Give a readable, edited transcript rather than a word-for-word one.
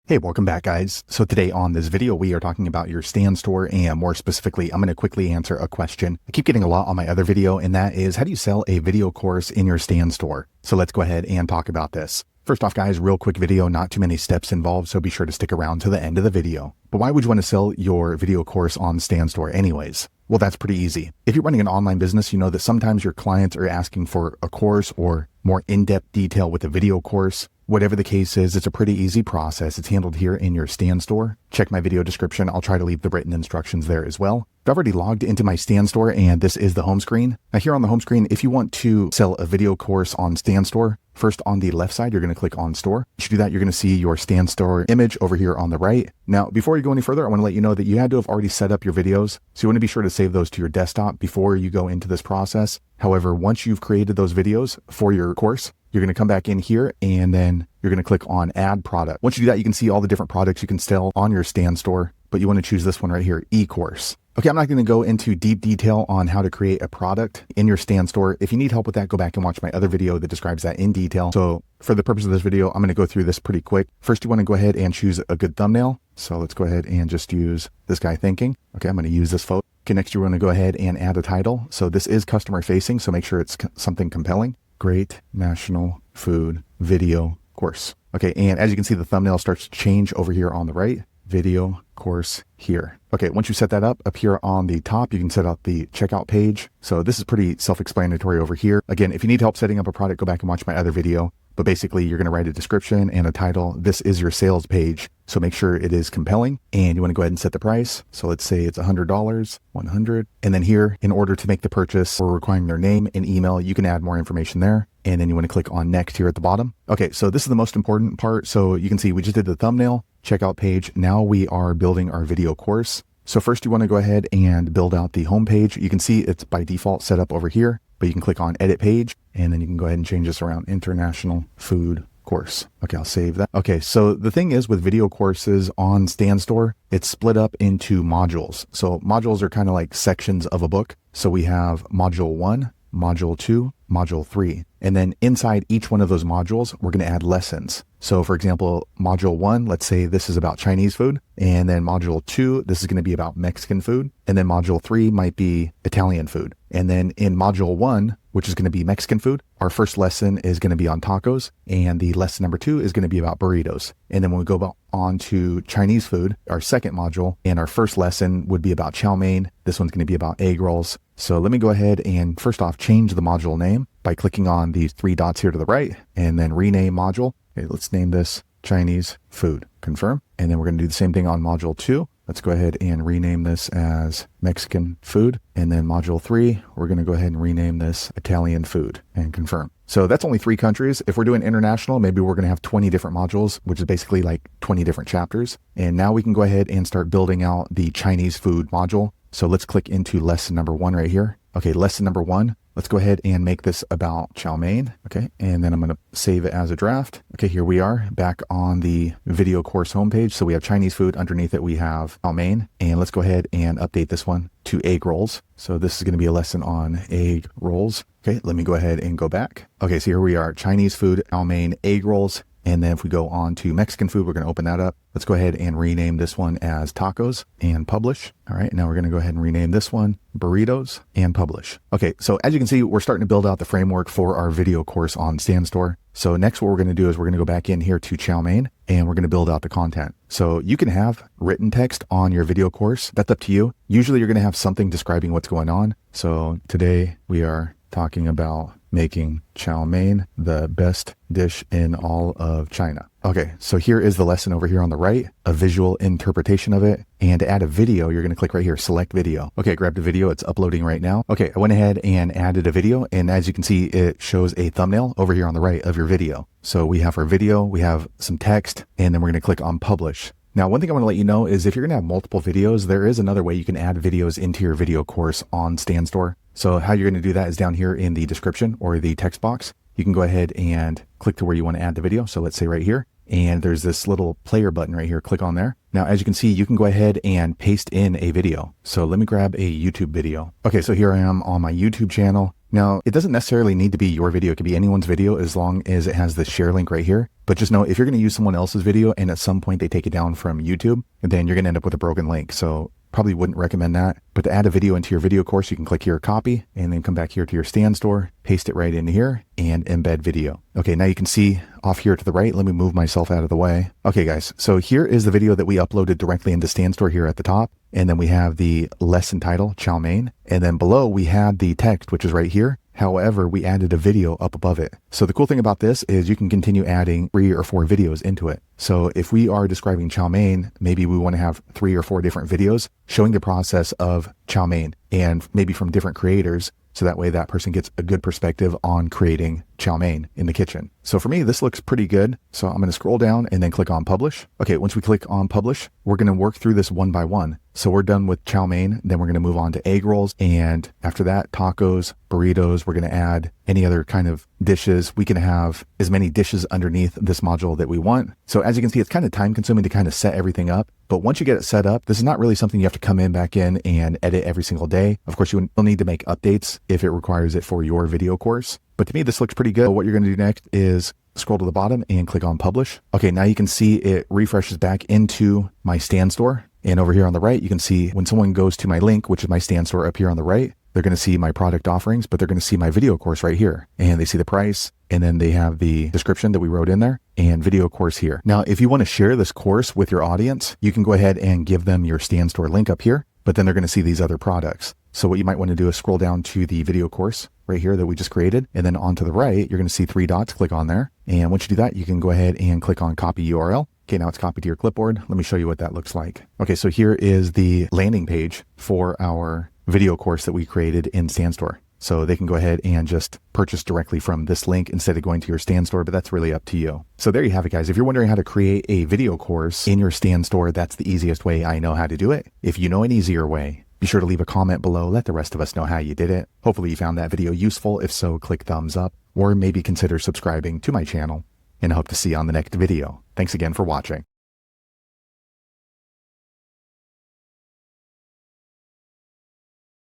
Hey, welcome back guys. So today on this video, we are talking about your Stan Store, and more specifically, I'm going to quickly answer a question I keep getting a lot on my other video, and that is, how do you sell a video course in your Stan Store? So let's go ahead and talk about this. First off guys, real quick video, not too many steps involved, so be sure to stick around to the end of the video. But why would you want to sell your video course on Stan Store anyways? Well, that's pretty easy. If you're running an online business, you know that sometimes your clients are asking for a course or more in-depth detail with a video course. Whatever the case is, it's a pretty easy process. It's handled here in your Stan Store. Check my video description. I'll try to leave the written instructions there as well. I've already logged into my Stan Store, and this is the home screen. Now here on the home screen, if you want to sell a video course on Stan Store, first on the left side, you're going to click on Store. Once you do that, you're going to see your Stan Store image over here on the right. Now, before you go any further, I want to let you know that you had to have already set up your videos. So you want to be sure to save those to your desktop before you go into this process. However, once you've created those videos for your course, you're going to come back in here and then you're going to click on Add Product. Once you do that, you can see all the different products you can sell on your Stan Store, but you want to choose this one right here, e-course. Okay, I'm not going to go into deep detail on how to create a product in your Stan Store. If you need help with that, go back and watch my other video that describes that in detail. So for the purpose of this video, I'm going to go through this pretty quick. First, you want to go ahead and choose a good thumbnail. So let's go ahead and just use this guy thinking. Okay, I'm going to use this photo. Okay, next you want to go ahead and add a title. So this is customer facing, so make sure it's something compelling. Great National Food Video Course. Okay, and as you can see, the thumbnail starts to change over here on the right. Video course here. Okay, once you set that up here on the top, you can set up the checkout page. So this is pretty self-explanatory over here. Again, if you need help setting up a product, go back and watch my other video. But basically, you're going to write a description and a title. This is your sales page, so make sure it is compelling. And you want to go ahead and set the price. So let's say it's $100, 100. And then here, in order to make the purchase, we're requiring their name and email. You can add more information there. And then you want to click on Next here at the bottom. Okay, so this is the most important part. So you can see we just did the thumbnail, checkout page. Now we are building our video course. So first you want to go ahead and build out the home page. You can see it's by default set up over here, but you can click on Edit Page, and then you can go ahead and change this around, International Food Course. Okay, I'll save that. Okay, so the thing is with video courses on Stan Store, it's split up into modules. So modules are kind of like sections of a book. So we have Module 1, Module 2, Module 3. And then inside each one of those modules, we're going to add lessons. So for example, Module 1, let's say this is about Chinese food. And then Module 2, this is going to be about Mexican food. And then Module 3 might be Italian food. And then in Module 1, which is going to be Mexican food, our first lesson is going to be on tacos. And the lesson number 2 is going to be about burritos. And then when we go on to Chinese food, our second module, and our first lesson would be about chow mein. This one's going to be about egg rolls. So let me go ahead and first off change the module name by clicking on these 3 dots here to the right, and then rename module. Okay, let's name this Chinese food. Confirm. And then we're going to do the same thing on module 2. Let's go ahead and rename this as Mexican food. And then module 3, we're going to go ahead and rename this Italian food and confirm. So that's only 3 countries. If we're doing international, maybe we're going to have 20 different modules, which is basically like 20 different chapters. And now we can go ahead and start building out the Chinese food module. So let's click into lesson number 1 right here. Okay, lesson number 1. Let's go ahead and make this about chow mein. Okay, and then I'm going to save it as a draft. Okay, here we are back on the video course homepage. So we have Chinese food. Underneath it, we have chow mein. And let's go ahead and update this one to egg rolls. So this is going to be a lesson on egg rolls. Okay, let me go ahead and go back. Okay, so here we are, Chinese food, chow mein, egg rolls. And then if we go on to Mexican food, we're going to open that up. Let's go ahead and rename this one as tacos and publish. All right, now we're going to go ahead and rename this one burritos and publish. Okay, so as you can see, we're starting to build out the framework for our video course on Stan Store. So next what we're going to do is we're going to go back in here to chow mein, and we're going to build out the content. So you can have written text on your video course. That's up to you. Usually you're going to have something describing what's going on. So today we are talking about making chow mein the best dish in all of China. Okay, so here is the lesson over here on the right, a visual interpretation of it. And to add a video, you're going to click right here, select video. Okay, grab the video. It's uploading right now. Okay, I went ahead and added a video. And as you can see, it shows a thumbnail over here on the right of your video. So we have our video, we have some text, and then we're going to click on publish. Now, one thing I want to let you know is if you're going to have multiple videos, there is another way you can add videos into your video course on Stan Store. So how you're going to do that is down here in the description or the text box. You can go ahead and click to where you want to add the video. So let's say right here, and there's this little player button right here. Click on there. Now, as you can see, you can go ahead and paste in a video. So let me grab a YouTube video. Okay, so here I am on my YouTube channel. Now, it doesn't necessarily need to be your video. It could be anyone's video as long as it has the share link right here. But just know if you're going to use someone else's video and at some point they take it down from YouTube, then you're going to end up with a broken link. So probably wouldn't recommend that. But to add a video into your video course, you can click here, copy, and then come back here to your StanStore, paste it right in here, and embed video. Okay, now you can see off here to the right. Let me move myself out of the way. Okay, guys, so here is the video that we uploaded directly into StanStore here at the top. And then we have the lesson title, chow mein. And then below we had the text, which is right here. However, we added a video up above it. So the cool thing about this is you can continue adding 3 or 4 videos into it. So if we are describing chow mein, maybe we want to have 3 or 4 different videos showing the process of chow mein and maybe from different creators. So that way that person gets a good perspective on creating chow mein in the kitchen. So for me, this looks pretty good. So I'm going to scroll down and then click on publish. Okay, once we click on publish, we're going to work through this one by one. So we're done with chow mein. Then we're going to move on to egg rolls. And after that, tacos, burritos. We're going to add any other kind of dishes. We can have as many dishes underneath this module that we want. So as you can see, it's kind of time consuming to kind of set everything up. But once you get it set up, this is not really something you have to come in back in and edit every single day. Of course, you will need to make updates if it requires it for your video course. But to me, this looks pretty good. What you're going to do next is scroll to the bottom and click on publish. Okay, now you can see it refreshes back into my StanStore. And over here on the right, you can see when someone goes to my link, which is my StanStore up here on the right, they're going to see my product offerings, but they're going to see my video course right here. And they see the price, and then they have the description that we wrote in there and video course here. Now, if you want to share this course with your audience, you can go ahead and give them your StanStore link up here, but then they're going to see these other products. So what you might want to do is scroll down to the video course right here that we just created. And then on to the right, you're going to see 3 dots, click on there. And once you do that, you can go ahead and click on copy URL. Okay, now it's copied to your clipboard. Let me show you what that looks like. Okay, so here is the landing page for our video course that we created in StanStore. So they can go ahead and just purchase directly from this link instead of going to your StanStore, but that's really up to you. So there you have it, guys. If you're wondering how to create a video course in your StanStore, that's the easiest way I know how to do it. If you know an easier way, be sure to leave a comment below. Let the rest of us know how you did it. Hopefully you found that video useful. If so, click thumbs up or maybe consider subscribing to my channel, and I hope to see you on the next video. Thanks again for watching.